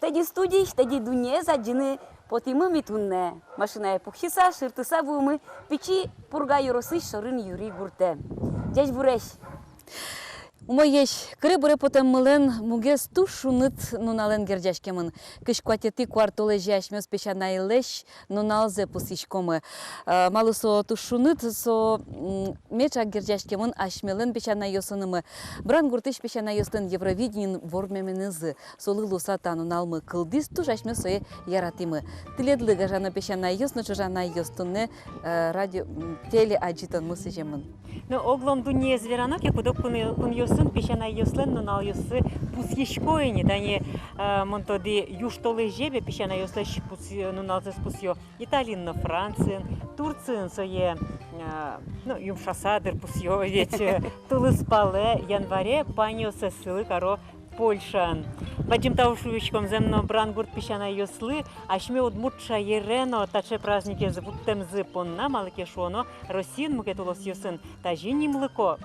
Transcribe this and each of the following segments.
Теди студии, теди дуне заджины потимы митунне. Машина пухиса, ширтыса вумы, печи пурга юросы шорын юри гурте. Дядь буреш. Умоеш, кребуре потом мылен мугес тушунит нунален гердяшкемын. Кышкуатети квартоле жашмёс пешана илеш нуналзе пусишкомы. Малусо тушунит со меча гердяшкемын ашмелен пешана йосынымы. Бран гуртыш пешана йостын Евровиденин вормеменызы. Солы лусата нуналмы кылдис туш ашмёсое яратимы. Тиледлы гажана пешана йосны чужана йостынны радио теле аджитон мусыжемын. Ну, оглом дуне зверанок, я кудок кун йосын, пешана йослен, но нал йосы пусьешкоини, да не монтоди юштолы жебе, пешана йослеш ну налзес пусьё Италин, Франция, Турция, сое, ну, юмшасадер пусьё, ведь тулыс пале, январе, паньосы сылы, коро Польша. Бачим таушувичком земно брангурт пешана йослы, ашме удмуртша ерено, таче праздники звуктем зыпонна, малыке шоно, Росин мукетулос йосын, тажини млыко,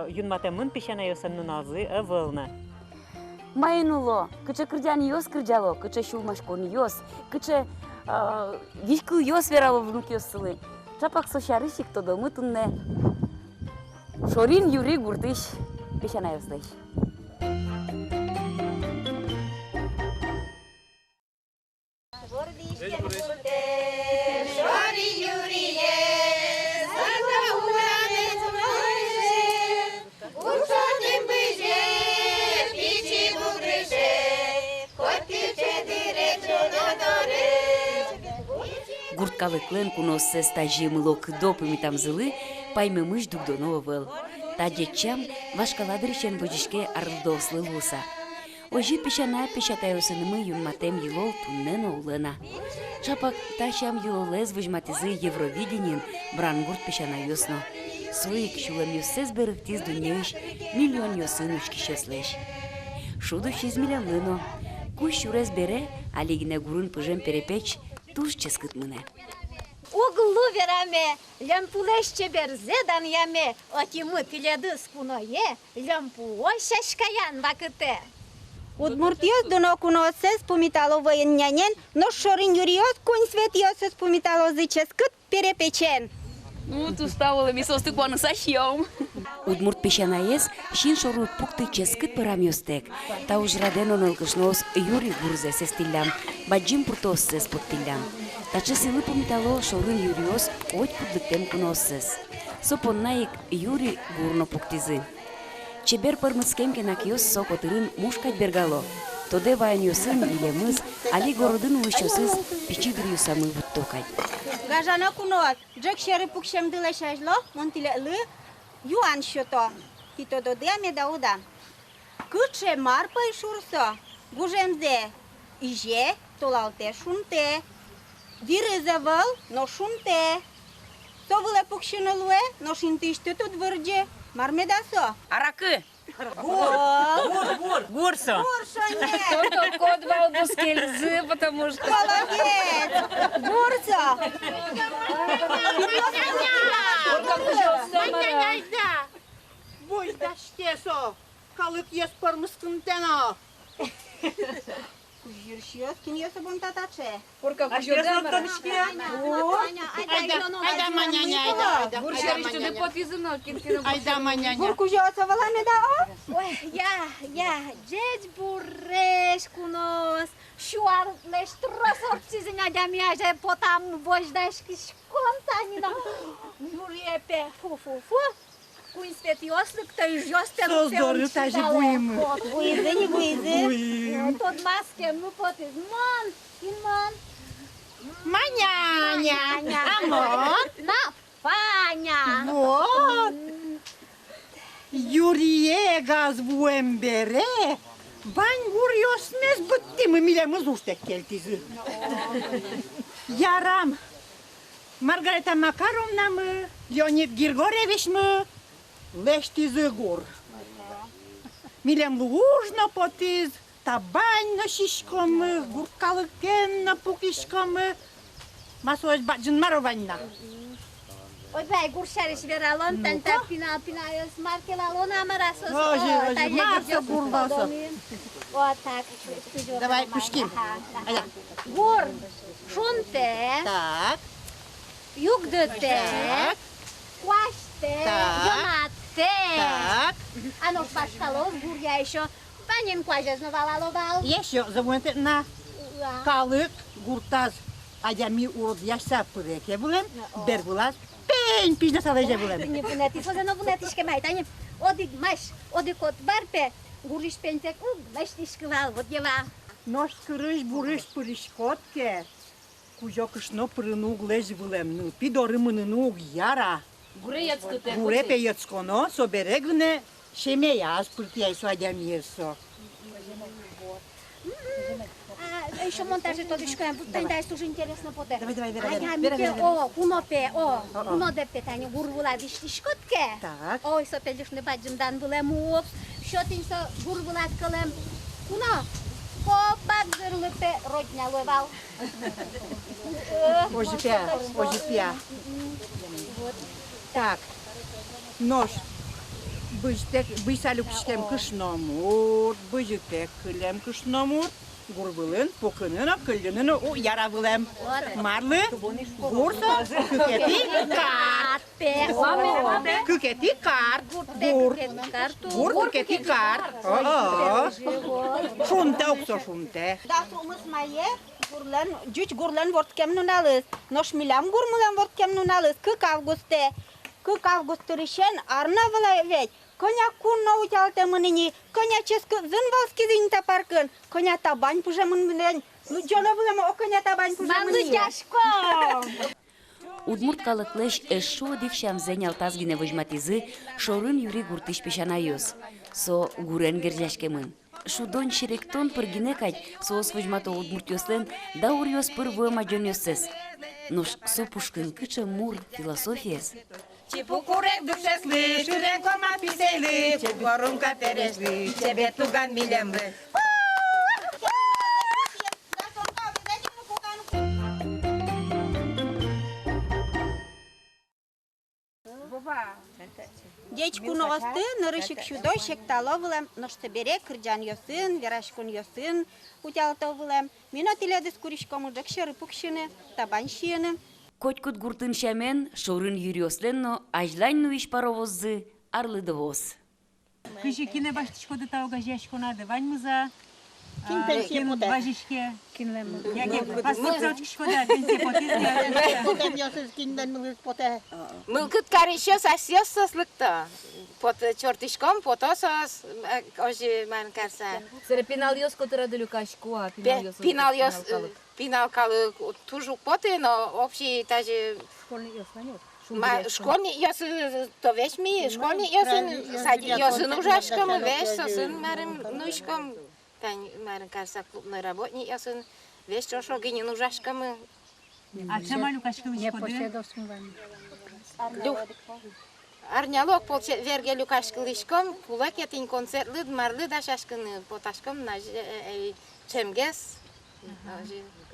юнматемын пешана йосын нуналзы, вылна. Майнуло, кыче кырдян йос кырдяло, кыче шулмашкон йос, кыче вишкыл йос верало внук йосылы. Чапак сошарышик тодо мытынне. Шорин юри гуртыш пешана йослыш. Гурткалыклен куноссе стажимылок допыми тамзылы паймымыш дугдоно выл. Тадечам вашкаладричен вожишке арлдослы луса. Ожит пешана пешатайосынымы юнматем йылол туннен оулына. Чапак тачам йылолез выжматизы Евровиденин брангурт пешана йосно. Суик шулам йоссез берыктиз дунеиш миллион йосын учкишеслеш. Шуду 6 миллионлыно. Куш шурез бере, алигне гурун пыжем перепеч туш ческыт мыне. Углу вераме, лямпулеш чеберзедан яме, отимы пиледы скуное, лямпу ошашкаян вакыте. Удмуртиос дуно куносес пумитало военнянен, но шорин юриос кунь светиосес пумитало зыческыт перепечен. Ну, tu ставила mi să cu anăsașiom. Udmurt peșanaes și în șorul puctă cescât păramiostec. Tauj radeno nălcășnos Iuri Gurze se stileam, bagim purtos se spottileam. Tace se lăpă mitalo șorul Iurios oit pudătem cunosses. Soponnaic Iuri Gurno puctiză. Ceber părmățchem că nachios s-o cotărân mușcat bergalo. Tode vain iosân ilemâs, ali gorodânul ușosâs, piciduri iusamă vuttocai. Gajana cunos, joc și pucșem de la șajlo, montile lă, Ioan șoto, tito dodea me dauda. Cât ce mar păi șursă, gujem de, ije, tolalte șunte, direzăvăl, no șunte, sovule pucșină lue, no șintiște tot vârge, mar me da să. Aracă! Гурсо. Гурсо нет! Только код волбускельзы, потому что... Молодец! Гурсо! Voi da șteso, calut ies părmâscântena. Жиршиос, кин я собом татаче. Порка Ашмёсно тоншке. Айда маняня, айда. Буршаришчу депот визынал кинтина. Айда маняня. Буркужоса валаме да о? Ой, я, дядь буреш кунос, шуар леш тросорцизня дямяже потам вождашки шконтанина. Юрепе, фу. Куин светиослык, то и жёстен. Создорю, та же буймы. Буйзы, не буйзы. Тот маске, ну вот из мон, инмон. Маняня. Амон. На, Фаня. Вот. Юрие газ буембере. Bani urios mes băttim în mile măzuște cheltiză. Yaram. Margareta Makarovna mă, Leonid Grigorievici mă, leștiză gor. Milem luужно potiz, ta bani nășișcom, gurcalăchen năpuchișcom, masoși bagin marovana. Ой, бай, гуршариш вералон, танта пина ёс маркелалон амарасос. Ой, масса гурбаса. Вот так. Давай, пушким. Ая. Гур, шунте, Так, югдете, так, кваште, Так. жонатте. так. Оно пашкалов, гур я еще панин кважа знавалаловал. Еще забудьте на калык гуртаз адами урод яшса пыреке булем, бер булас. Пен пижна салеже булем. Не бунети, созено бунетишке майтани. Оди маш, оди кот барпе, гуриш пентек, баштишквал, вот ева. Нож кырыш бурыш пырышкотке. Кужокышно пырынуг леж булем. Ну, пидорымынынуг яра. Гуре пеецконо, соберегвне, шемеяс пыртияйсо адямиесо. Еще монтаже то дишкаем, пустань дай служи интересно поте. Давай, давай, давай, А давай. я Бери, мите, бери, о, кунопе, куно де питание, гурвула диштишкотке. Так. Ой, со пелишне баджимдан булем упс, шотин со гурвула калем. Куно, побак зырлыпе родня лывал. Ожипя. Так, нож. Быйсалю кишкем кышномур, быжыпек кылем кышномур. Гурбылын, покынын, кыллынын, о, яра булем. Марлы, гурса, кüketi, kart. Küketi, kart. Gur. Gur, küketi, kart. Шунте, оксо шунте. Да, сумыс мае, гурлен, жуч гурлен ворткем нуналыз. Нош милям гурмулам ворткем нуналыз. Кык август решен арна вала ведь. Коня кунна утялте мыныни, коня ческ зынвалски зинта паркын, коня табань пуже мын билен. Ну, жона булем, о коня табань пуже мыни. Удмурт калыклеш эшо дившам зенял тазгине выжматизы, шорын юри гуртыш пешанайос. Со гурен герджашкемын. Шудон шеректон пыргине кать, соос выжмато удмурт ёслен, да урьос пыр маджон ёсес. Нош со пушкын кычы мур философиес. Чепукурек душесли, шурен кома писели, чепуарум катересли, чебе туган милемле. Дечку новосты, нарышик шудой, шектало вылем, ношты бере, кырджан ёсын, верашкун ёсын, утялто вылем. Мина теледис куришко мужик шыры пукшины, табань шины. Котькут гуртын шамен, шорын юри ёслен, но ажлань нуиш паровозы, арлы довоз. Кыжи кине баштишко да тауга жашко надо, ваньмыза. Кин пенсия поте. Бажишке. Яке, пастуцочкишко да, пенсия потизга. Потем ёсыз кинден мылыз поте. Мылкыт каришос асьёсослыкта. Под чертишком потосос, ожи ман карса. Сere pinal yos котора de Люкашко, Пинал ёс, пинал калы тужу поте, но общий даже... Школьный ёсы, то вещь ми, школьный ёсын, сади ёсын ужашком, вещь сосын марым нуишком. Тань марым карса клубной работник ёсын, вещь трошо гинин ужашком. А чема Люкашкович ходы? Арнялок полчет верге Люкашкылышком, пулак ятин концертлы, марлы да шашкыны поташком на чемгес.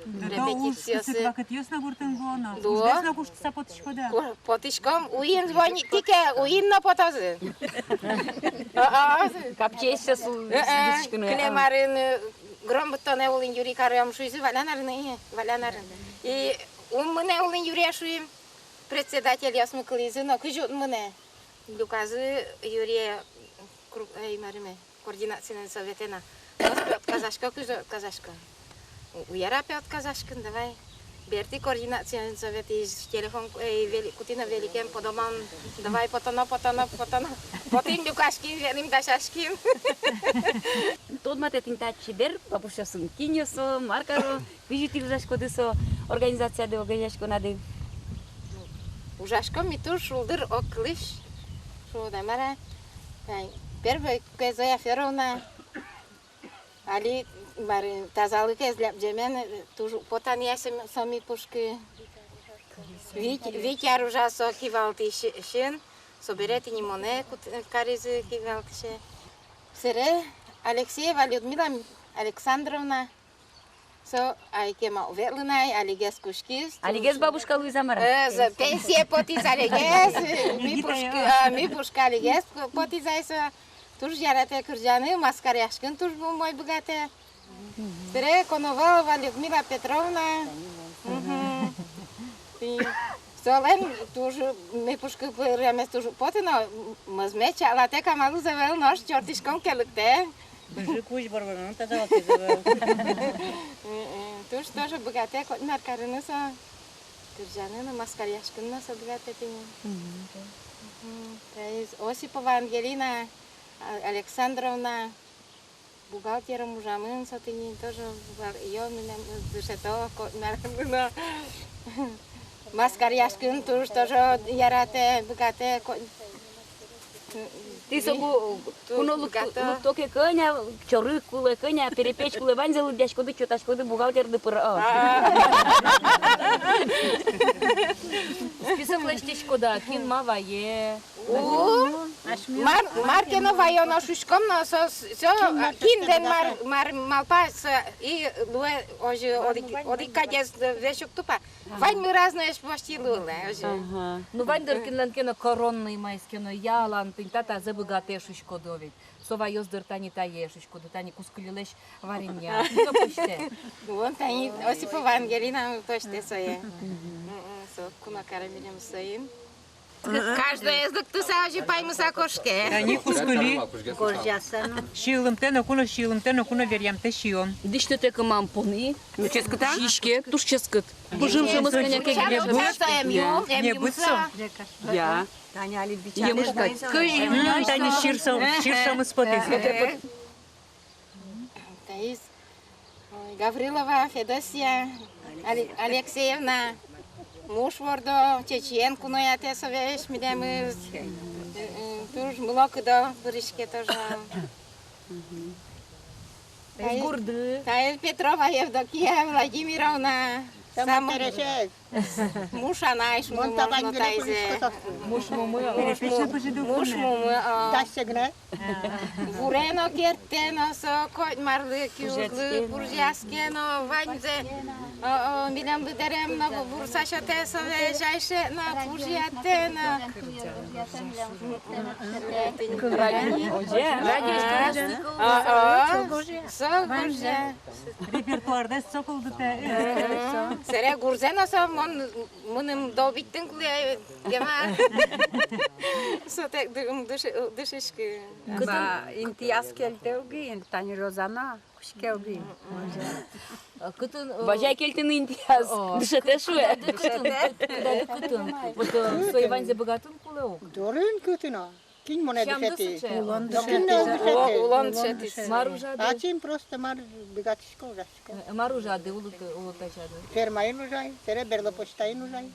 Репетициясы. Вакыт ёсна гуртын буоно. До. Ужбесна куштыса потышко да. Потышком уин звонит, тике уин на потазы. Капчейся Клемарын громбутоне улин юри карам шуйзы валянарын, валянарын. И умне улин юри шуим председатель ясмы клизы, но кыжут мне. Люказы юри координационный советена. Казашка, кыжут казашка. Уяра пят казашкин, давай. Берти координационный совет из телефон кутина великим подоман. Давай потано. Потом Люкашкин, велим дашашкин. Тот мате тинта чибер, папуша сын киньосо, маркаро, вижитил жашкодысо, организация де огажашко нады. Ужашко ми тур шулдыр оклыш. Шо дамара. Первый Зоя Феровна. Али бары тазалык эзлеп жемен туж потания сами пушки. Витя ружасо кивалтишин, соберете нимоне каризы кивалтише. Сере Алексеева Людмила Александровна. Со, айкема ветлынай, алигес кушкис. Алигес бабушка Луиза Мара. За пенсия потиз алигес, ми пушка алигес потизай со. Туж ярате куржаны, маскар яшкин туж был мой богате. Тере Коновалова Людмила Петровна. Солен тоже ми пушка време тоже потина, мазмеча, ала те камалу завел нож чортишком келыкте. Куш барбарон, та завал завал. Туж тоже богате, кот маркарыны со. Куржаны на маскар яшкин на со богате пини. Осипова Ангелина Александровна, бухгалтером ужамын сатынин тоже ее меня душето наркомно. Маскар яшкин тоже ярате богате. Ты согу луктоке коня, чоры куле коня, перепечь куле ванзел, дядько чотачко бухгалтер де пора. Список лещечко да, кин мавае. Мартино вайоно шушком но со кинден мар малпас и луе оже одикадес вешук тупа. Вань мы разные почти луле. Ну вандер кинлен кено коронный майскено ялан пинтата забогате шушко довить. Сова ёздыр тани тае шушко до тани кускулилеш вареня. Что почте? Вон тани Осипова Ангелина почте сое. Со кума карамелем соин. Каждая из доктуса ожи паймуса кошке. Они кускули. Шилым те, но куна верям те шиом. Диште те камам пони, ну ческата, шишке, туш ческат. Божим же масканя ке гребе. Не будцо. Я. Емушкать. Тани ширсом испотис. Таис Гаврилова Федосия Алексеевна. Муж вордо, Чеченку, но я те совеш, мы туж молоко до буришке тоже. Горды. Таис Петрова Евдокия Владимировна. Сам муж она иш можно тайзе. Муж мумы. Муж мумы. Бурено кертено со кот марлы кюглы буржаске но ванзе. Милям бедерем на бурса шате сове жайше на буржате на. Со буржа. Репертуарда соколду те. Сере гурзена со муним добиттин куле гема. Со тек дышишки. Ба интияс келтеуги, интани розана, кушкеуги. Бажай кельтин интияс. Дышете шуе. Вот свой ванзе богатун кулеу. Дорын кутина. Кинь моне дышете. Улон шетис. Маружа. Ачим просто мар богатишко жашко. Маружа де улутачады. Фермаин ужай, тере берло почтаин ужай.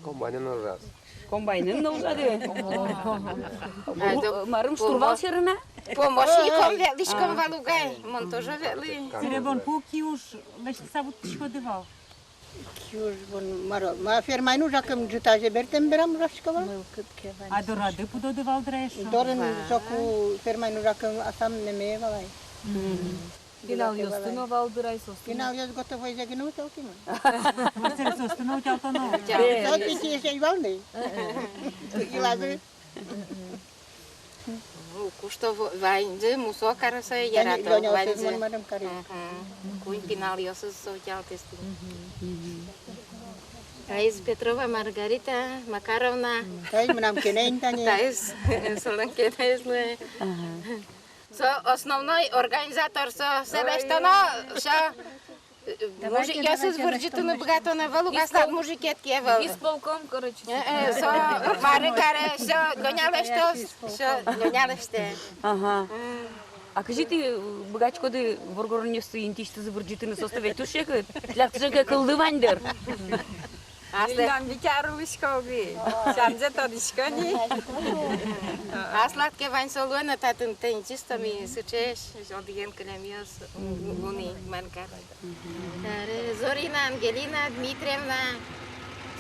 Комбайнын да ужады. Марым штурвал шерына. Помощником ветлишком валугай. Мон тоже ветли. Серебон пуки уж лишь савут шкодывал. Кюж вон маро. Ма фермаин ужакам жутаже бертем берам жашкова. А до рады пододывал дреш. Дорын соку фермаин ужакам асам неме валай. Финал ёстыно валдырай состыно. Финал ёс готово изягину толкима. Марцел состыно утялтано. Тот пити ещё и валны. Илазы. Кушто вайнзе мусо караса ярато вайнзе. Мадам кари. Куй финал ёсыз утялтести. Таис Петрова Маргарита Макаровна. Тай мнам кенен тане. Таис Солонке Таисле. Со основной организатор со селештано со мужик ёсыз выржитыны богатоны валугаслав мужикет кевал. Исполком, короче. Со марикаре со гонялеште. Ага. А кажите, богачкоды воргорнёсы интишты забыржитыны составе тушек, ляктыжака кылдывандер. Там витярушкови. Самзе тодишкани. Аслатке вань солуена татын тенчистами сучеш одиен клемиос уни манкар. Зорина Ангелина Дмитриевна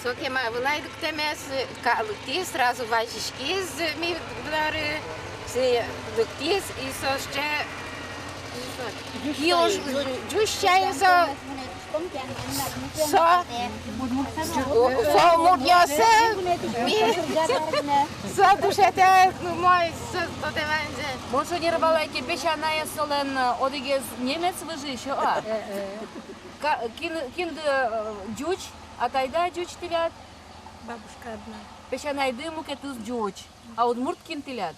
сокема вылайдыктемес калыкти сразу вайшишки ми блары се дыктис и сошче Już juszczają so muriose so duszete mój to te będzie. Może nie rwalajcie piesiana jest solen odegez Niemiec wyżysiu, a? Kiedy dziuć, a tajda dziuć tyliad? Бабушка одна. Piesiana jdy mu ketus dziuć, a od murt kin tyliad?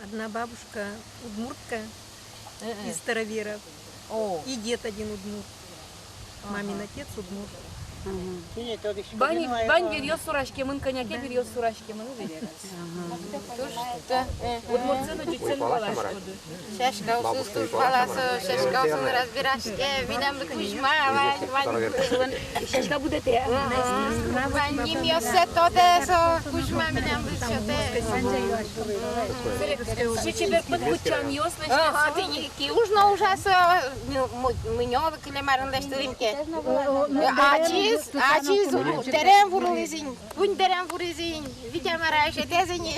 Одна бабушка удмуртка из Староверов. O. И дед один удмурт. Мамин отец удмурт. Bani veriyor suraşkemin, kanyake veriyor suraşkemin veriyor. Udmurtcını cütseni balaşkodu. Шашка усуст баласа шашка сын разбирашке видам кузьма Шашка буде те. вань миосе тоде со кузьма видам дышоте. Шичебер подкучан йослеш. Ага, ти ки ужно ужаса миньо клемарен лештримке. Aciz terem vurulizin, bun terem vurulizin, видя мараш этезини.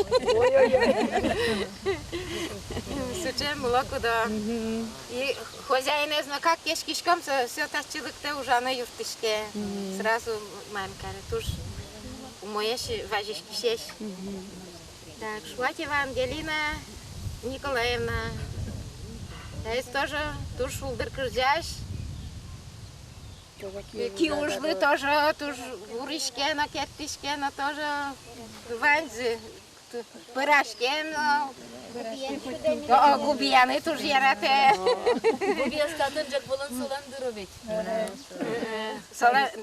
Сучем молоко да. И хозяин не знал как кешкишком все тащилыкте уже на юртышке. Сразу мам каже, туж умоешь, важишь кишеш. Так, Шватева Ангелина Николаевна. Есть тоже туж шулдер кружаешь. Киужлы тоже, туж уришкена, кертишкена тоже, ванзы, пирашкена, губияны туж ярате. Gubiyas tatınca bulun solan durovit.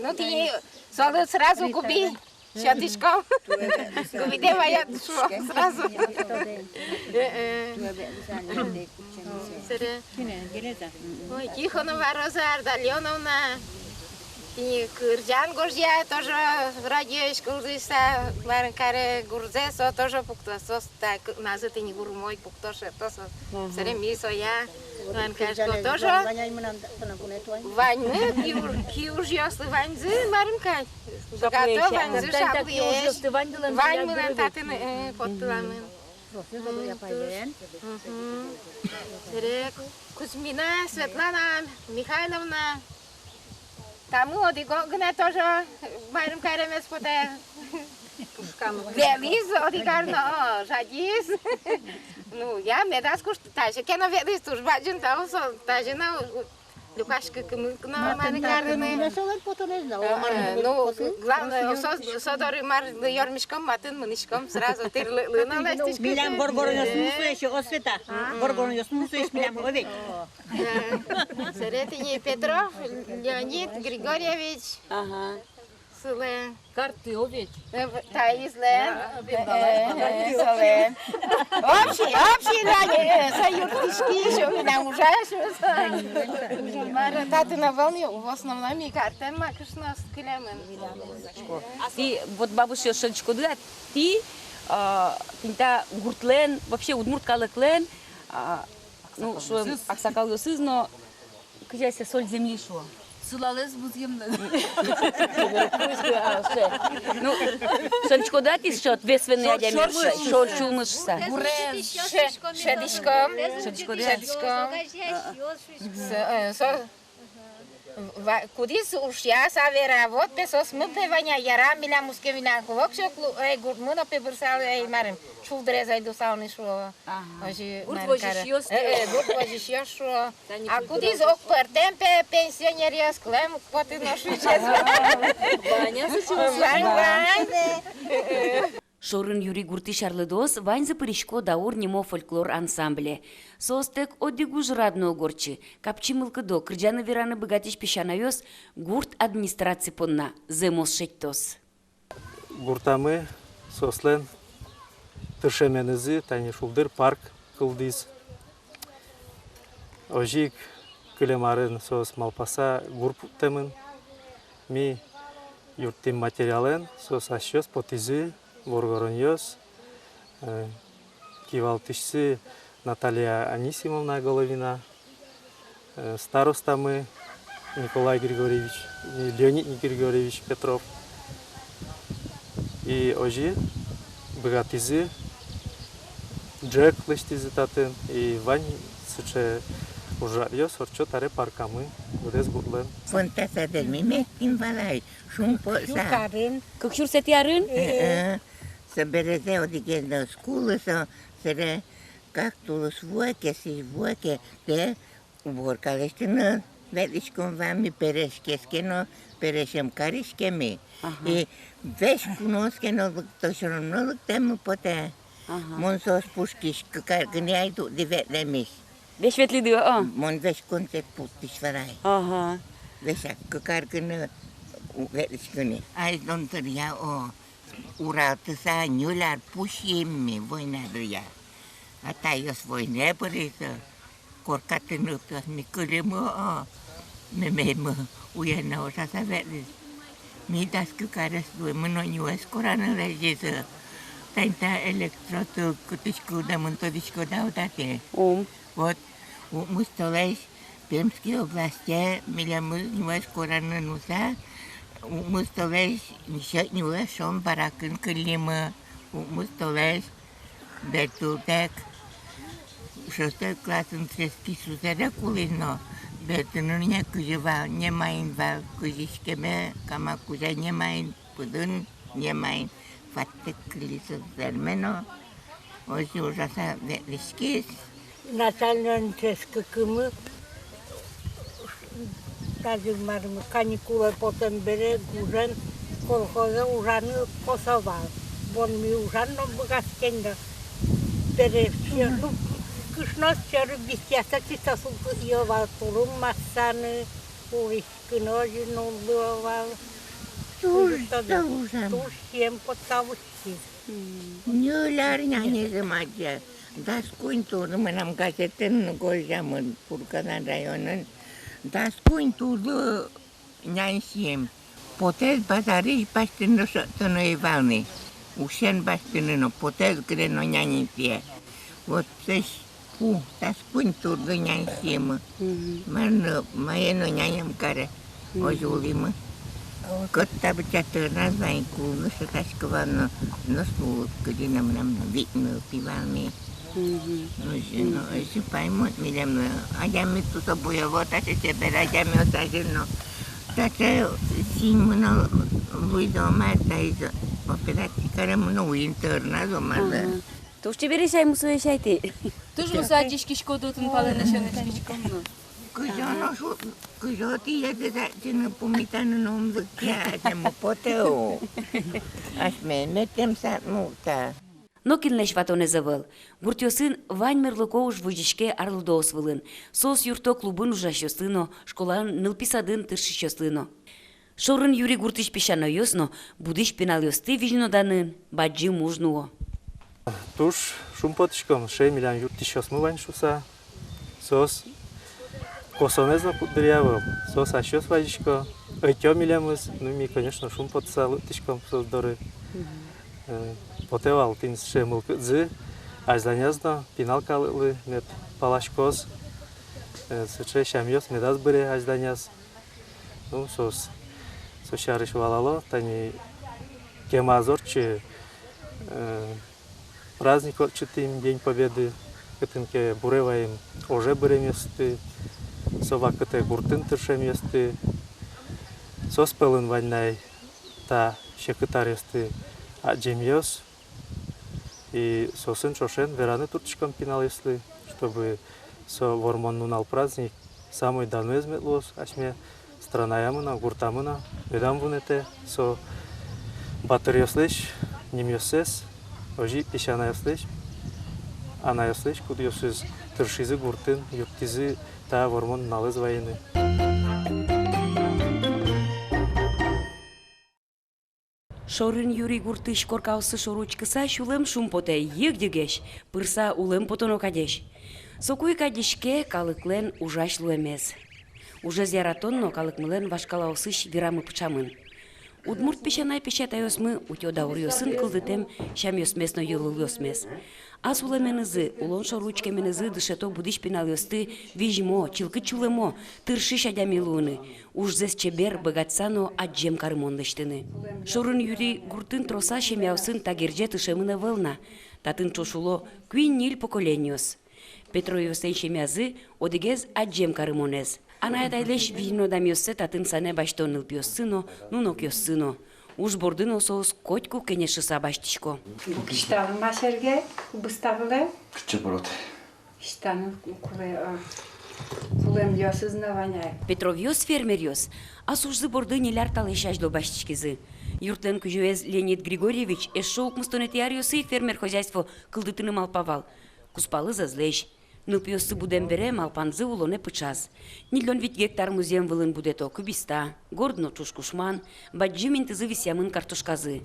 Ну ты солы сразу губи, щеточком, губи девая сразу. Ой, Тихонова Роза Ардальоновна. И Кырджан Горжия тоже радио школдыса, Маринкаре Гурзесо тоже пуктосо, так назыты не гурмой пуктоше, то со сре мисо я, Маринкашко тоже. Ваньмы, киужьёслы ваньзы, Маринкай. Гато ваньзы шаблиеш. Ваньмы нантатын подтыламын. Кузьмина Светлана Михайловна. Тому одигогна тоже майрым кайремес поте. Велиз одигарно жадис. Ну я медас куш таже кено велиз туж баджин тао со таже на Лукашка кымыкна майрым кайреме. Ну главное содор мар йормишком матын мынишком сразу тырлына лестишка. Милям горгорнёсун суеше освета. Горгорнёсун суеш милям овек. Серетини Петров Леонид Григорьевич. Ага. Сыле. Карты овет. Таизлен. Сыле. Общий за юртишки еще меня ужасно. Мара таты на волне в основном и картен макшно с клемен. Ты вот бабушка шельчко дает, ты tinta гуртлен, вообще удмурткалыклен, ну что аксакал ёсыз, но кыжайся соль земли шо. Сулалес бузгемна. Ну, шельчко дает из счет весвенный адями, шо чулмышса. Шедишком. Кудис уж я савера вот песос мыпевания яра миля муске миля кувокшо гурмуно пебрсал марим шулдре зайду сауни шо. Гурт вожиш ёсте. Гурт вожиш ёшо. А кудис ок пертемпе пенсионерия склем поты ношу чез. Ваня Шорын Юрий Гурти Шарлыдос, Ваньза Пыришко даур немо фольклор ансамбле. Состек оддигуж радно горчи, капчи мылкыдо, кырджаны вераны богатиш пешанайос, гурт администрации понна, земос шеттос. Гуртамы, сослен, тыршеменізі, тәне шулдыр парк кылдыз. Ожик кілемарын сос малпаса гурп темін. Ми юрттим материален, сос ашёс потизы, Горгороньос, кивалтышцы Наталья Анисимовна Головина, старостамы Николай Григорьевич, Леонид Григорьевич Петров. И ожи богатизы, Джек лыштизы татын, и Вань сыче Ужарьо сорчо таре паркамы, удес гутлен. Фантаза del mime timbalai, shun po sa. Căcșur se tiarân? Să berezeu de la școală să se cactul svoache, si voache de vorcaleștină, vedici cumva mi pereșchesche, no pereșem carișche mi. E vezi cunosc no luctoșor no luctem poate. Mon sos pușchiș că gâneai tu de vedle mis. Vezi vetli de Mon vezi concept putiș varai. Aha. Vezi că gână vedici gâne. Ai dontăria o urată sa niular pușimi voi nadria. Ata eu voi nebărită. Corcate năptas mi călemă mă uienă o să vezi. Mi das că care stoi mânoniues corană regiță. Tenta electrotul câtișcu de mântodișcu dau date. Вот мустолеш Пермской области миля муниуес коранă nusa. Мустолеш нишотниуес шон баракын кылимă. Мустолеш Бетултек. Шестой класс între списутерă culino. Betânul ne cujiva, ne mai inval cujișcheme, cam acuja ne mai pădân, ne mai fate câlisă termeno. O zi ușa să verișchis. Наталья Антескакымы, Тазимармы, каникулы потом бере, ужан, колхоза ужаны посовал. Вон ми ужан, но богатенько бере все, ну, кышнос чары бестяса, чисто сулку иовал, турум массаны, уришки ножи, ну, бывал. Туж всем подставушки. Нюляр не замадя. Das cuintul rămâneam gazetă în Gorjam, în Purcădan raionul. Das cuintul ne-am potez bazariș baștână să nu evalni. Ușen baștână nu, potez gre nu ne-am fie. Вот să-și das cuintul ne-am siemă. Mai e nu ne-am care o julimă. Cât tabăcea tărnați mai cu, nu știu ca și căva, nu știu cât din am vitmă, pivalmi. Nu, și pai mult milem, ajame tu să boiovota și ce bera, ajame o să ajună. Dar să țin mână lui domar, dar e operații care mână u internat, domar. Tu știi bine și ai musă și ai te. Tu știi musă agiși că școdot în pală și ne știi cum. Că eu tine de țină pumitană nu îmi zicea, ce mă poteu. Aș metem să multa. Но килнеш ватоне завыл. Гуртёсын Вань Мерлокоуш вудишке арлдоосвылын. Сос юрто клубын ужащосыно, школан нылписадын тыршищосыно. Шорын Юрий Гуртыш пешано ёсно, будиш пенал ёсты вижноданын, баджи мужнуо. Туш шумпотишком 6 миллион юртищосмы Вань шуса. Сос косонезно пудрявым. Сос ащос вадишко. Айтё миллиамыз, ну ми, конечно, шумпотса лытишком сос доры. Потевал тин шемыл кыдзы, ажданязно пинал калылы, мет палашкоз, сыче шамьёс медаз быре ажданяз. Ну, сошарыш валало, тани кемазорчи праздник отчетым, День Победы, кытынке буреваем уже быре месты, сова кыте гуртын тырше месты, сос пылын ваньнай, та шекытаресты аджемьёс. И сосын шошен вераны турчиком пинал, если, чтобы со вормон нунал праздник самый давно изметлос, ашме страна ямына, гуртамына, ведам вунете, со батыр ёслеш, ним ёсес, ожи пешана ёслеш, ана ёслеш, куд ёсез тыршизы гуртын, юртизы та вормон налыз вайны. Шорын Юрий Гуртыш коркаусы шоручкыса шулым шумпоте йыгдегеш, пырса улым потоно кадеш. Сокуй кадешке калыклен ужашлу эмес. Уже зяратонно калыкмылен вашкалаусыш вирамы пычамын. Удмурт пешанай печатайосмы утёдаур ёсын кылдытем шам ёсмесно йылыл ёсмес. Ас улеменызы, улон шоручкеменызы дышето будиш пинал ёсты вижмо, чилкы чулемо, тырши шадямилуны. Уж зес чебер богатсано аджем карымондыштыны. Шорын Юрий Гуртын троса шемяусын тагерже тышемына вылна. Татын чошуло куин нил поколениос. Петро Йосен шемязы одегез аджем карымонез. Ана этайлеш вино дамёссе татын сане баштоныл пёссыно, нуно кёссыно. Уж бордыно соус котьку кенешыса баштишко. Штаны машерге быставле. Küçük brot. Штаны кулем ясыз наваняй. Петров йос фермер йос. Асужзы борды нелер талышаш до баштишкизы. Юртлен кужуез Леонид Григорьевич эшоук мустонетиариосы фермер хозяйство кылдытыны малпавал. Куспалы зазлеш. Нылпиосы будем бере малпанзы улоне пычас. Ниллион вит гектар музеем вылын будето кубиста, гордно чушкушман, баджимин тызы висямын картошказы.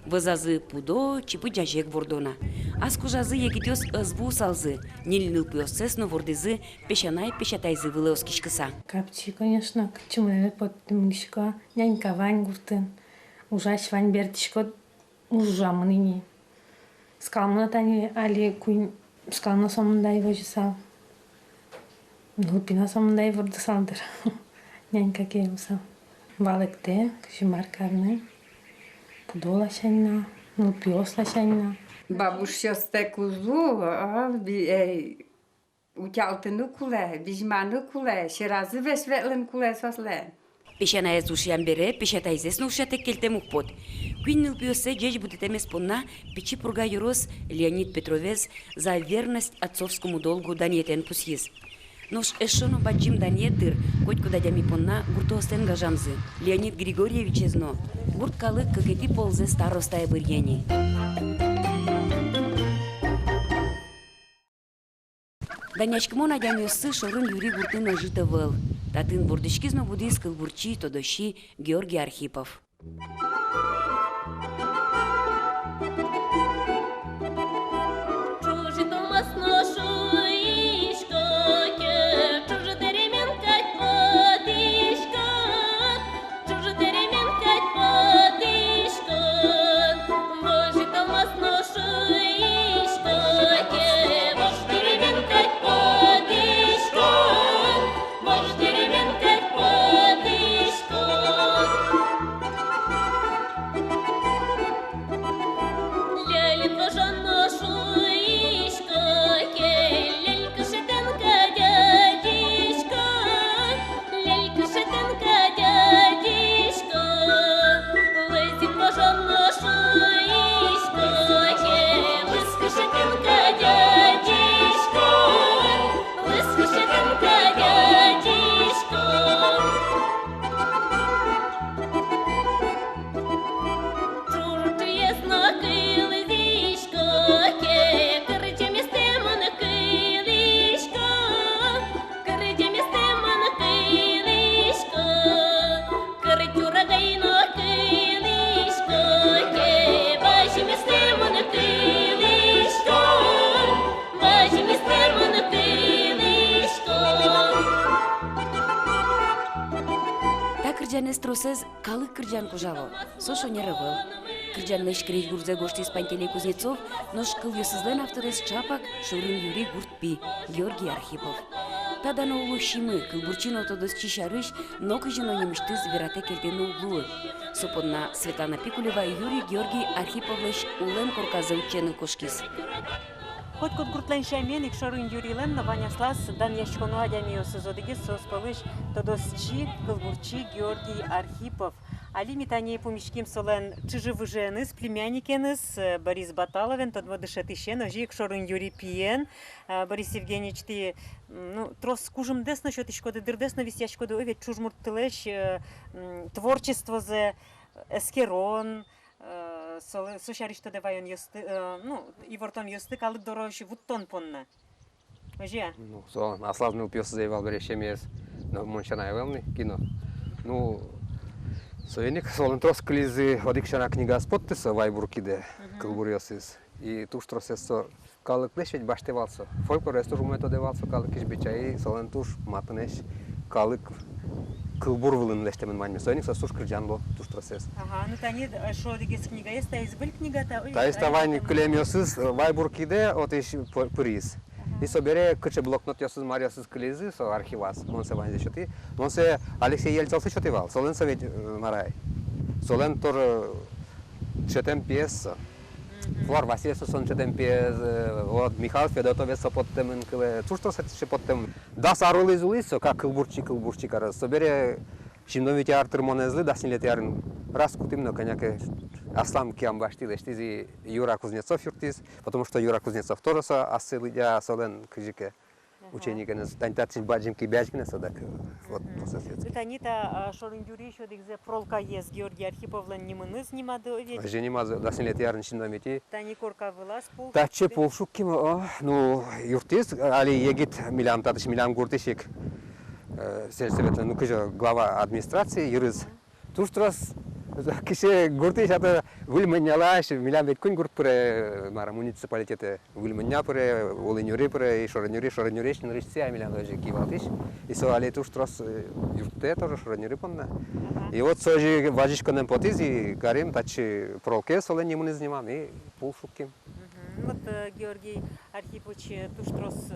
Вызазы пудо, чипы джажек вордона. Аскужазы егитёс ызбу салзы. Нил нылпиосес но вордызы пешанай пешатайзы вылеос кишкыса. Капчи, конечно, кчумлеме подтымышко, нянька Вань гуртын. Ужаш Вань бертишко ужамын ини. Скалмына тани али куин скална сомундай вожисал. Нылпина сомундай ворды салдыр. Нянька кеймсал. Балыкте, кшимаркарны. Пудола шайна, нылпиосла шайна. Бабушка стекузу, утялтыны куле, бижманы куле, ширазы вешветлен куле сослен. Пешанаез ушьян бере, пешатайзес но ушатек келтем укпот. Куин нылпиосе джеж будетемес понна, печи пурга юрос Леонид Петровец за верность отцовскому долгу даниетен пусьез. Нож эшоно баджим даниетыр, котьку дадями понна гуртостен гажамзы. Леонид Григорьевич зно, гурт калык кагети ползе старостая бырьени. Данячкмо надямёсы шорын Юрий гуртын ажыты выл. Татын бурдышкизно будис кылбурчи тодощи Георгий Архипов. Кырджанестросез калык кырджан кужало, сошо не рывыл. Кырджанлеш крейш гурзе гоштис Пантелей Кузнецов, нож кыльёсызлен авторес чапак шурын Юрий Гуртпи, Георгий Архипов. Тадано улушимы, кылбурчино тодос чишарыш, но кыжино немыштыз верате келтену углуы. Соподна Светлана Пикулева и Юрий Георгий Архиповлеш улем корказы учены кошкис. Хоть кот гуртлен шаймен, шорын Юрийлен, но ваняслас дан яшкону адямиосы зодыгес соспалыш тодосчи кылбурчи Георгий Архипов. Али метание помешким солен чижевыженыс, племянникеныс Борис Баталовен, тот водышетищен, ожик шорын Юрий Пиен, Борис Евгеньевич ти, ну, трос кужым десно, что ты шкода дырдесно, висяшкода овет чужмур тылеш, творчество зе эскерон, сошариш то девай он ёсты, ну, и вортон ёсты, калык дорожи вуттон понна. Ожия? Ну, солен, аславный пьес заевал берешемес, но мончана евелны кино. Ну, союзник солен трос клизы, одикшана книга споттеса вайбуркиде, кылбурьосыз. И туш тросесо калык лешвет баштевался. Фольклор эстур умето девался калык ишбечай, солен туш матнеш калык кылбурвылын лештемен ваньме. Союзник состуш кырджанло туш тросес. Ага, ну тани, шо дегес книга есть, та избыль книга, та... Та есть вань клемиосыз вайбуркиде, от иш пырис. И собере кыче блокнот ёсыз мариосыз клизы, со архивас, он се вань зешоти. Он се Алексей Ельцов шотивал, солен совет марай. Солен тор четем пьеса. Флор Васильевич сончетемпез, вот Михаил Федотовец сопоттемын кыле, тушто сатише поттем. Да сарул изулисо, как кылбурчи карас. Собере Шимновите артер монезли, да снилетярн раз кутимно коняке Аслам киам баштилеш тизи Юра Кузнецов юртиз, потому что Юра Кузнецов тоже со ассылидя солен кыжике. Ученикенес, тантатин баджимки бяжкинес, так вот соседский. Танита Шорин Юрий еще дикзе пролка ез Георгий Архиповлен немыны снимады овет. Женимаз да снилетярн Шимновите. Тани корка вылаз пол. Таче полшук ким, ну юртиз, али егит милям татыш милям гуртишик. Сельсоветный, ну кыжо глава администрации юрист. Туштрас кише гуртиш ата вильменялаш милям бет кун гуртпре мара муниципалитете вильменя пре олинюри пре и шоранюриш нрисия милям даже кивалтиш. И со али туштрас юрте тоже шоранюри понна. И вот сожи важишканем потизи карим тачи пролке солен ему не снимам и полшуким. Вот Георгий Архипович туштрос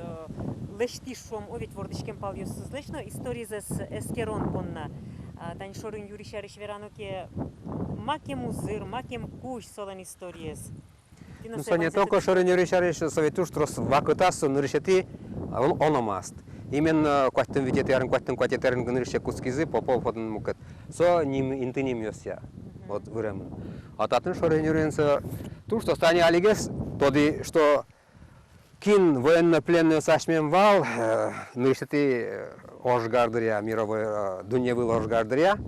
лештишом овет вордишкем палюсыз лешно история с эскерон понна. Тань Шорин Юрий Шариш Верануке макем узыр, макем куш солен историес. Ну со не только Шорин Юрий Шариш советуштрос вакытасы нырышети ономаст. Именно кваттен витетерин кваттен гнырыше кускизы попов подын мукет. Со ним интиним ёсya. Вот времен. А татын Шорин Юрий то, что стане алигес, тоди, что кин военно-пленный сашмем вал, нырышети ожгардыря, мировой дуньевый ожгардыря,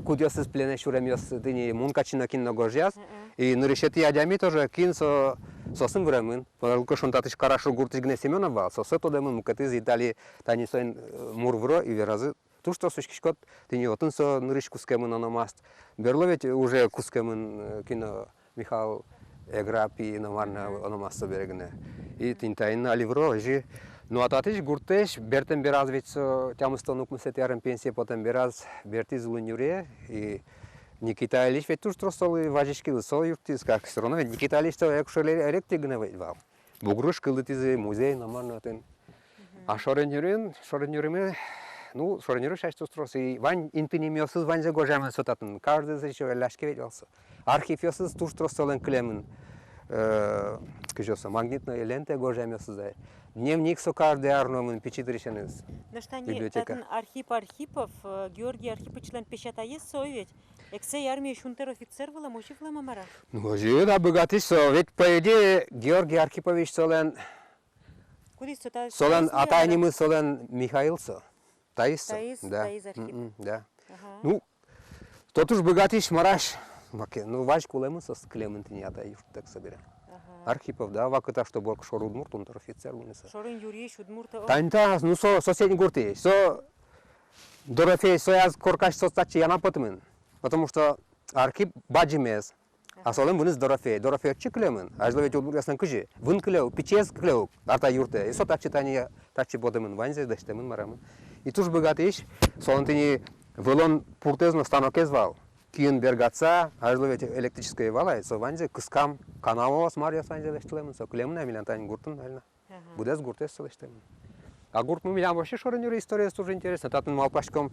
кудёс из плена шуремёс дыни мункачина кин ногожяс, и нырышети адями тоже кин сосым времен, потому что он татыш карашу гуртыш гне Семенов вал, сосы тодемын мукатыз Италии тани соин мурвро и веразы. То, что сушкишкот, ты не отын со нырыш кускемын аномаст. Берло ведь уже кускемын кино Михаил Еграпи нормально аномаст берегне. И тинтайн аливро жи. Ну а татыш гуртеш бертен бераз ведь тямыстонук мусетярен пенсия потом бераз берти зулынюре и Никита Ильич ведь тоже тростолы важишки лысо юртиз, как все равно ведь Никита Ильич то экшеле ректигне ведь вал. Бугруш кылытизе музей нормально тен. А шоренюреме ну, шоренюры шашты устрос, и вань интинемиосыз вань за гожамен сотатын, каждый за еще ляшки веделся. Архив ёсыз туш тростолен клемен, кыжоса, магнитная лента гожамёсыз. Дневник со каждый арномын печитришеныз. Ну что они, татын Архип Архипов, Георгий Архипович лен печата есть совет. Эксей армии шунтер офицер была, мужик ла мамара. Ну, же, да, богатый совет, по идее, Георгий Архипович солен... Солен, а тайнимы солен Михаилсо. Таис, да. Да. Ну, тот уж богатый шмараш. Ну, ваш кулемысо с Клементинята, так соберем. Архипов, да, вакыта, что борг Шорудмурт, он офицер унеса. Шорин Юрий Шудмурта. Танта, ну, соседний гурты, Дорофей, сояз коркаш состачи яна потмен. Потому что Архип баджимез. А солем вынес Дорофей чиклемен. А жловить удмуртясен кыжи. Вын клеу, печез клеу, арта юрте. И со тачи тани, тачи бодемен, ванзе, даштемен марамен. И туж богатыш, солентини вылон пуртезно станок звал. Киен бергатса, ажловить электрическое вала, со ванзе кыскам канаво с Мария санзе даштемен, со клемна милантань гуртун, наверное. Будес гуртес даштемен. А гурт мы милям вообще шоренюры история тоже интересна. Татын малпашком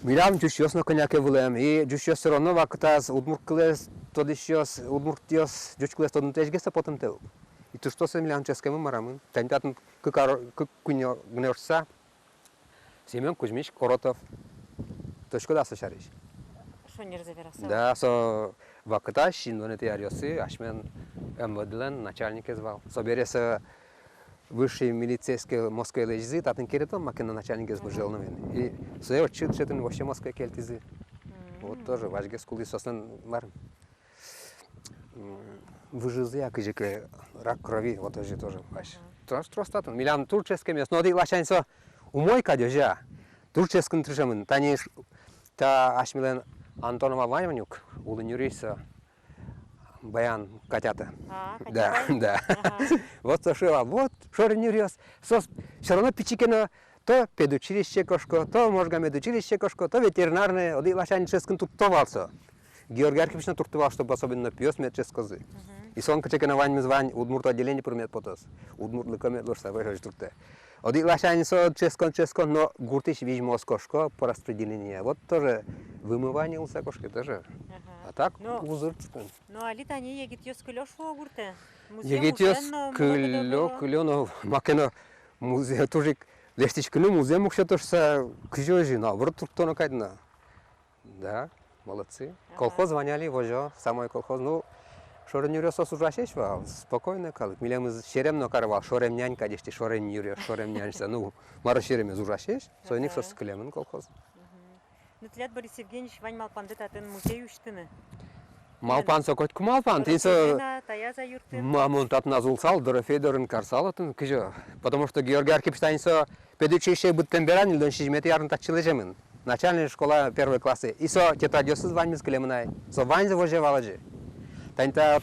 милям жушьёс на коняке вылем. И жушьёс все равно вакытаз удмурткылес, тодышьёс, удмуртьёс, жучкылес тодын тежгесе потом тел. И то что се милям ческемы марамын. Тантатын кыкуньо гнешса. Семен Кузьмич Коротов. Точка да сошариш. Что не разверался? Да, со вакытаз шиндонети арьосы, ашмен МВДлен начальник звал. Соберется высший милицейский Москвы лежит, а тен керетон макена начальник служил на войне. И своё чит читен вообще Москве кельтизы. Вот тоже важге скулы сослен марм. Выжизы, а кыжике рак крови, вот тоже ваш. Тростатан. Милям турческим мест, но ди лашаньсо умой кадёжа. Турческим тришемын. Таниш та ашмилен Антонова Ванюк, улынюриса. Баян котята. Да. Вот сошила, вот шоренюрёс. Все равно пичикено то педучилище кошко, то можга медучилище кошко, то ветеринарное, оди лашанческин туптовался. Георгий Архипович туртовал, чтобы особенно пьёс медчес козы. И сон качекена вань звань удмурт отделение примет потос. Удмурт лыкомет лошса выжать турте. Оди лашаньсо ческон, но гуртиш вижмо кошко по распределению. Вот тоже вымывание у кошки тоже. так Ну, узырчтын. Ну, али тани егит ёс кылёш во гурте. Егетес кылё, но макено музей тоже лестичкину музей мукшетошса кыжожи наоборот турктоно кайдына. Да, молодцы. Колхоз звоняли, вожо, самой колхоз, ну, шорем юрёсо сужашешва, спокойно калык. Милемыз шеремно карвал, шорем нянька дешти, шорем юрё, шорем няньса, ну, мара шереме зужашеш, сойник сос кылемын колхоз. Ну, тлят Борис Евгеньевич вань малпанды татын музей уштыны. Малпан сокотку малпан, тинсо Таяза юртын. мамон татназ улсал, Дорофей Дорын карсалатын, кыжо. Потому что Георгий Архипович танисо педучище будтен беран, илден шижмети ярын тачилежемын. Начальная школа первой классы. Исо тета дёсыз вань мизкелемынай. Со вань завожевалажи. Таньта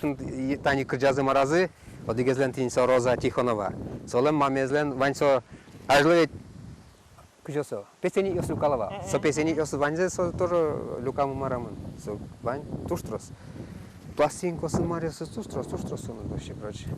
тани кырджазы маразы, одигезлен тинсо Роза Тихонова. Солем мамезлен ваньсо ажлы кыжосо. Песени ёсу калава. Со песени ёсу ваньзе со тоже люкаму марамын. Со вань туштрос. Пластинко сын марёсы туштрос, соны вообще прочее.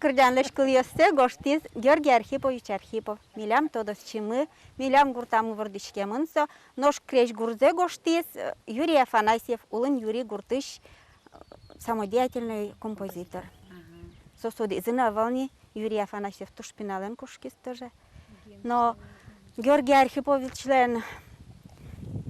Кырджанлыш кыльёссе гоштиз Георгий Архипович Архипов. Милям тодос чимы, милям гуртамы вырдышкемынсо, нож креш гурзе гоштиз Юрий Афанасьев, улын Юрий Гуртыш, самодеятельный композитор. Сосуди зынавални Юрий Афанасьев тушпинален кушкиз тоже. Но Георгий Архиповичлен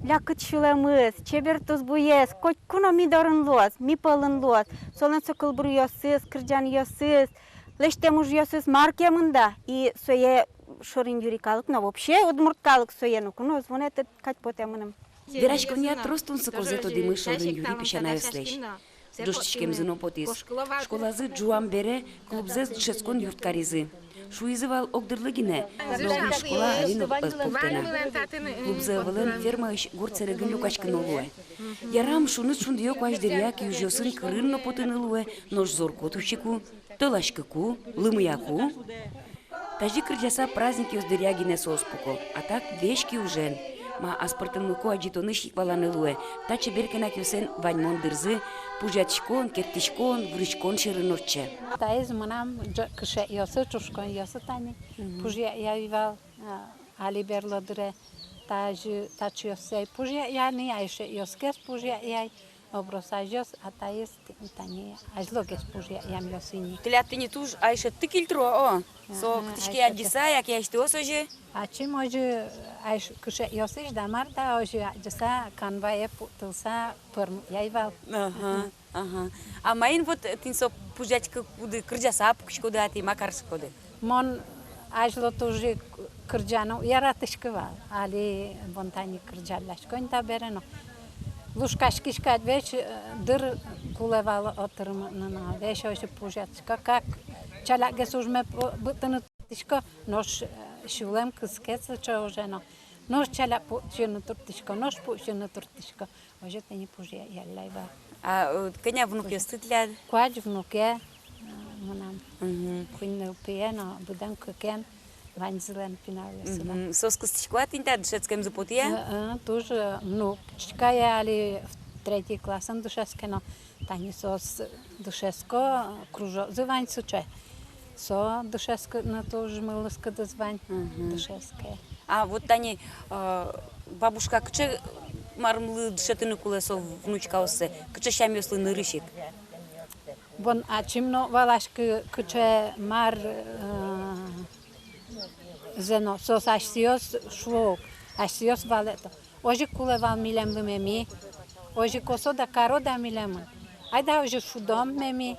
лякыт шулемыз, чебер туз буез, куно ми дорын лоз, ми пылын лоз, солын сокыл бур йосыз, кырджан йосыз, лештем уж йосыз маркемында, и сое шорин юрикалык, но вообще удмурткалык сое, ну куно звонет кать потемыным. Верашковня тростун соколзето димы шорин юри пишанайслеш. Душчикем зыно потис. Школазы джуам бере, клубзез дшескон юрткаризы. Шуизывал огдырлыгине, новый школа алину пуктена. Клубзы вылын фермаыш гурцерегін люкачкын олуэ. Ярам шуны шундио куаждыряк южосын кырынно потынылуэ, нож зорко тушчику, тылашкыку, лымыяку. Тажи кырджаса праздники уздырягине соспуко, а так вешки ужен. Ма аспартынлыку аджитоны шикваланылуэ, та чеберкена кюсен ваньмон дырзы, пужатшкон, кертишкон, врычкон шырынорче. Таиз мынам кыше йосы, чушкон йосы тани. Пужя я вивал али берлодыре Taci osei puja yani aishe yoskes puja yai обросажос атаес тани ажлогес puja yam yosini. Тилятини туж айше тикилтро, о. Со ктички адиса, як я что соже. Ачим оже айш кше йосиш дамар да оже адиса канвае путылса пырм яйвал. Ага. А маин вот тинсо пужачка куды кыржаса пукшкоды ати макарскоды. Мон ажло тоже кырджану яратышкыва, али бонтани кырджаллашкон та берено. Лушкашкишкат веш дыр кулевал отрымнына, веш оши пужачка, как чалакгес ужме бытыны тишко, нож шулем кыскеца чаужено. Нож чалак пучыны туртишко, нож пучыны туртишко. Оже тени пужа яллайва. А коня внук ёстытля? Куач внуке, манам. Куйны пиено, будем кукен. Ванзелен пинали. Соскостичкова тинта душецкем запотия? Тоже внучка я али в 3 класс душескено. Тани сос душеско кружо звань суче. Со душеско на тоже мылыска да звань душеская. А вот тани бабушка кче мармлы душетыны кулесо внучка осе. Кче шам ёслы нырышик. Вон ачимно валашка кче мар Zeno, sos aștios șoc, aștios valeto. Oje culeva milem memi, oje coso da caro da milem. Ai da oje șudom memi,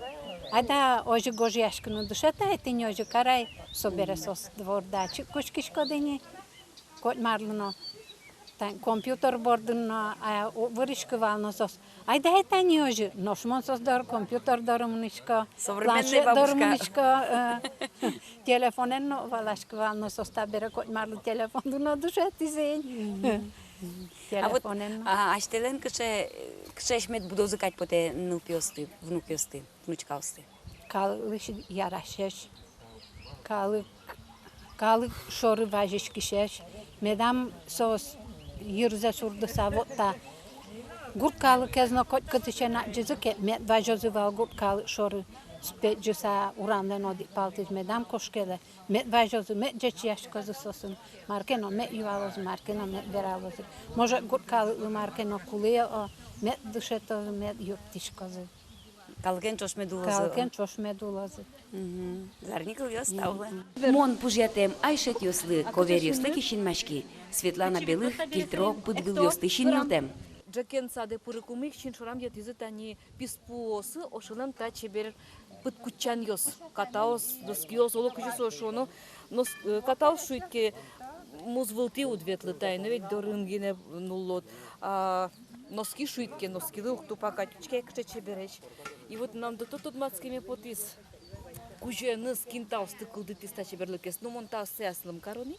ai da oje gojiașcă nu dușeta e tine oje carai sobere sos dvor da. Cușchiș codini, cot marluno. Компьютер бордын вырышкы вално сос. Айда это не уже. Ношмон сос дар компьютер дарымнышка. Современная бабушка. Телефонен валашкы вално сос табера кот марлы телефон дуно душа тизень. А вот аштелен кше шмет будо закать поте нупиосты, внукиосты, внучкаосты. Калыш ярашеш. Калык шоры важиш кишеш. Медам сос Yürüze surdu savutta. Gurkalı kezno kıtışena cızıke met vajozu val gurkalı şoru spe cısa urandan odi paltiz medam koşkele met vajozu met ceçiyaşkozu sosun markeno met yuvalozu markeno met veralozu. Može gurkalı markeno kuliye o met duşetozu met yuptişkozu. Kalken çoşmedulazı. Kalken çoşmedulazı. Зарникл ёставлы. Мон пужятем айшет ёслы, ковер ёслы кишин машки. Светлана Белых кильтро пыдгыл ёсты шинилтем. Джакен саде пурыкумик чин шурам ятизы тани писпуосы ошылым та чебер пыткучан ёс. Катаос доскиос оло кучусо шоно нос катаос шуйтке музвылти удветлы тайны ведь дорынгине нуллот. Носки шуйтке носкилы ухтупа катючке кче чебереч. И вот нам до тут мацкими потис кужены скинтаус тыкылды тиста чеберлыкес. Ну монтаус сеаслым корони.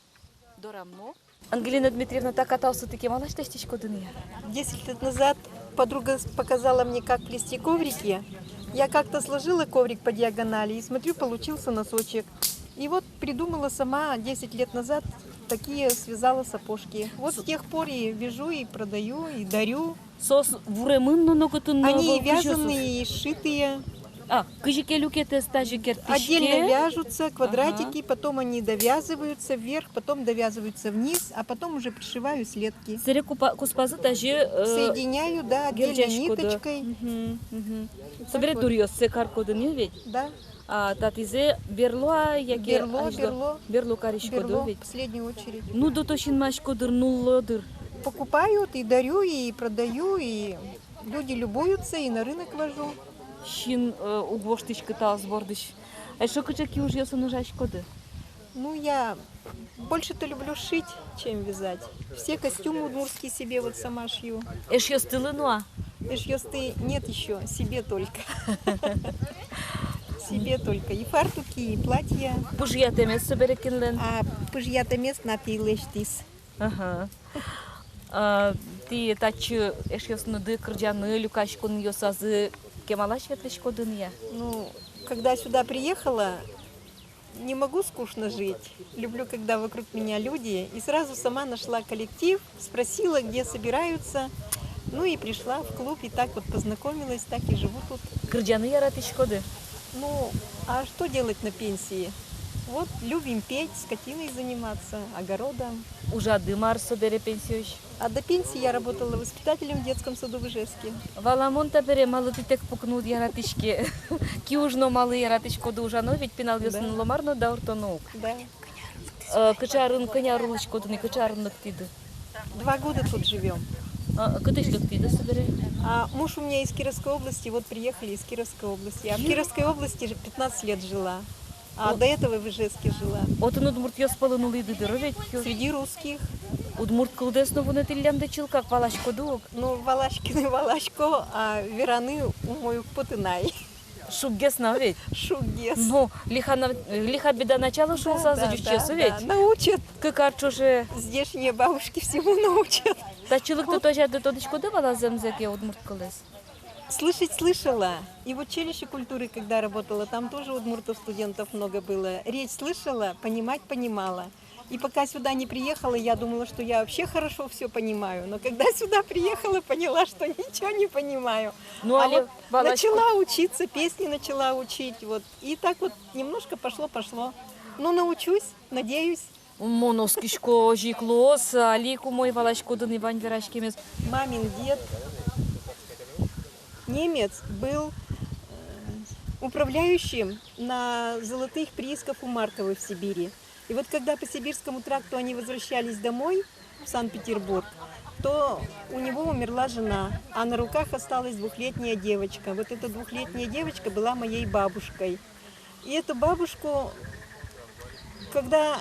Дорамно. Ангелина Дмитриевна так катался таки малаш тестичко дыня. 10 лет назад подруга показала мне, как плести коврики. Я как-то сложила коврик по диагонали и смотрю, получился носочек. И вот придумала сама 10 лет назад такие связала сапожки. Вот с тех пор и вяжу, и продаю, и дарю. Они вязаные и сшитые. Отдельно вяжутся, квадратики, потом они довязываются вверх, потом довязываются вниз, а потом уже пришиваю слетки. Соединяю, да, отдельно ниточкой. Соберет дурьёс, се каркодыны ведь? Да. Татизе берло, яке берло каришко ведь? В последнюю очередь. Ну дотошин машко дыр. Покупают и дарю, и продаю, и люди любуются, и на рынок вожу. Шин угвоштичка та сбордыш. А что качаки уж ёсы нужашкоды? Ну, я больше-то люблю шить, чем вязать. Все костюмы удмуртские себе вот сама шью. Эш ёсты лынуа? Эш ёсты нет еще, себе только. Себе только. И фартуки, и платья. Пужьята место берекинлен? А пужьята место напилештис. Ага. Ты тачу эш ёсны ды кырджаны люкашкон ёсазы кемалаш ветлешко дынья? Ну, когда сюда приехала, не могу скучно жить. Люблю, когда вокруг меня люди. И сразу сама нашла коллектив, спросила, где собираются. Ну и пришла в клуб, и так вот познакомилась, так и живу тут. Кырджаны яратышкоды? Ну, а что делать на пенсии? Вот любим петь, скотиной заниматься, огородом. Уже дымар собере пенсиош. А до пенсии я работала воспитателем в детском саду в Ижевске. Валамонта бере малотитек пукнут яратишки. Киужно малы яратишко дужано, ведь пенал весен ломарно да ортонок. Да. Качарын конярулочко, то не качарын ноктиды. 2 года тут живем. Кытыш ноктиды собере? А муж у меня из Кировской области, вот приехали из Кировской области. Я в Кировской области 15 лет жила. А до этого в Ижевске жила. Вот он удмурт ёспалынулы дыдыры ведь? Среди русских. Удмурт кылдесно вон этиллянда чилкак валашко дуок. Ну, валашкины валашко, а вераны у мою потынай. Шуггесна ведь? Шуггес. Ну, лиха беда начала шел сразу чесу ведь? Да, научат. Как арчуже. Здешние бабушки всему научат. Та чилык ты тоже до тодочко давала земзеке удмурт кылдес? Слышать слышала. И в училище культуры, когда работала, там тоже удмуртов студентов много было. Речь слышала, понимать понимала. И пока сюда не приехала, я думала, что я вообще хорошо все понимаю. Но когда сюда приехала, поняла, что ничего не понимаю. Ну, вот начала учиться, песни начала учить. Вот. И так вот немножко пошло. Ну, научусь, надеюсь. Моноскишко, жиклос, алику мой валашко, да не вань верашкемес. Мамин дед, немец, был управляющим на золотых приисках у Марковой в Сибири. И вот когда по Сибирскому тракту они возвращались домой, в Санкт-Петербург, то у него умерла жена, а на руках осталась 2-летняя девочка. Вот эта 2-летняя девочка была моей бабушкой. И эту бабушку, когда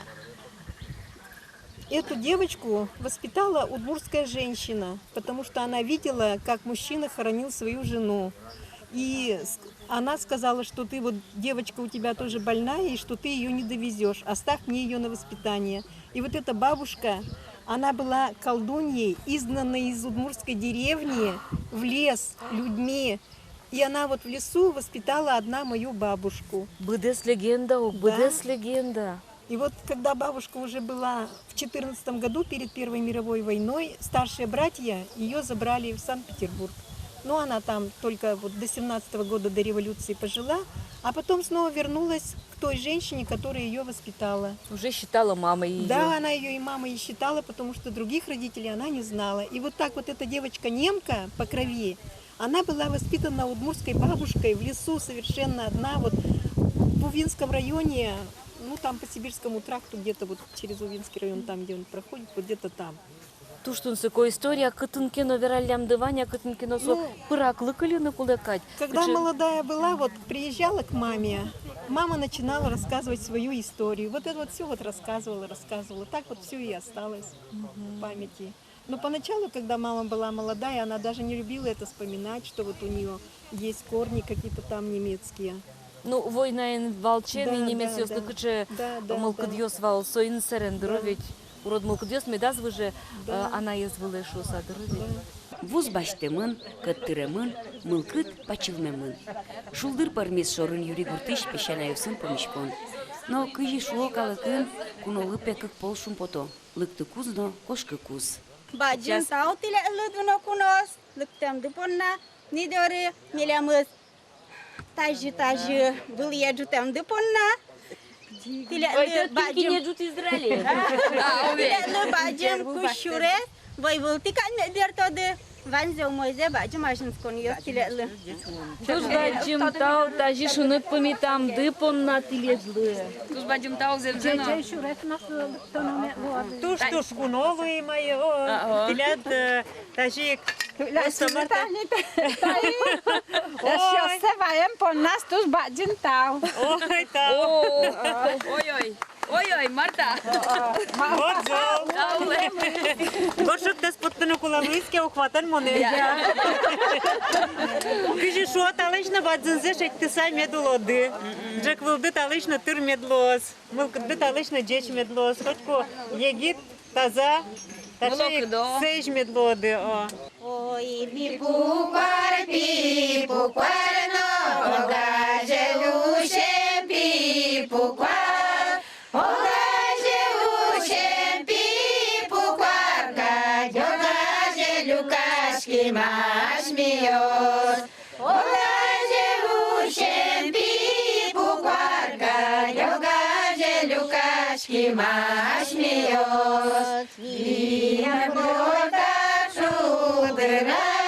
эту девочку воспитала удмуртская женщина, потому что она видела, как мужчина хоронил свою жену. И она сказала, что ты вот, девочка у тебя тоже больная, и что ты ее не довезешь, оставь мне ее на воспитание. И вот эта бабушка, она была колдуньей, изгнанной из удмуртской деревни в лес людьми. И она вот в лесу воспитала одна мою бабушку. Быдес легенда, быдес легенда. И вот когда бабушка уже была в 14 году, перед Первой мировой войной, старшие братья ее забрали в Санкт-Петербург. Но она там только вот до 17 года, до революции пожила, а потом снова вернулась к той женщине, которая ее воспитала. Уже считала мамой ее. Да, она ее и мамой и считала, потому что других родителей она не знала. И вот так вот эта девочка-немка по крови, она была воспитана удмуртской бабушкой в лесу совершенно одна, вот в Увинском районе, ну там по Сибирскому тракту, где-то вот через Увинский район, там, где он проходит, вот где-то там. Туштунсыко история кытынкино вералям дываня, кытынкино со пыраклыкали на кулакать. Когда молодая была, вот приезжала к маме, мама начинала рассказывать свою историю. Вот это вот все вот рассказывала. Так вот все и осталось в памяти. Но поначалу, когда мама была молодая, она даже не любила это вспоминать, что вот у нее есть корни какие-то там немецкие. Ну, война ин волчен, и немец ёслыкыче молкыдьёс вал соин серендеровить. Урод молкыдьёс медаз выже она езвылы шоса дырывить. Вуз баштемын, кыттырымын, мылкыт пачылмемын. Шулдыр пармес шорын юри гуртыш пешанаюсын помешкон. Но кыжи шуо калыкын кунолы пекык пол шумпото. Лыкты кузно, кошкы куз. Баджин тау тиле лыдуно кунос, лыктем дыпонна, нидори милямыз. Тажи, был я джутем дыпонна. Тиле баджин джут Израиле. Тиле баджин кушуре, вой был тикан медвертоды. Ванзел мойзе баджин машинскон ё тиле лы. Туз баджим тау тажи шунут памятам дыпон на тиледлы. Туз баджим тау земзено. Туш куновые мои, тилят тажик. Сейчас севаем по нас туз баджин тау. Ой, тау. Ой, Марта. Вот Горшок те споттано кулавлиске ухватан монея. Кижи шо талышна бадзынзе шекти сай медулоды. Джек вылды талышна тыр медлос. Мылкыды талышна джеч медлос. Хотько егит таза. Ташик сейж медлоды. Ой, пипуквар, пипукварно, огажелюше пипуквар. Огажелюше пипукварка, огажелюкашки машмиос. Огажелюше пипукварка, огажелюкашки Козачки машмеют, и на шудра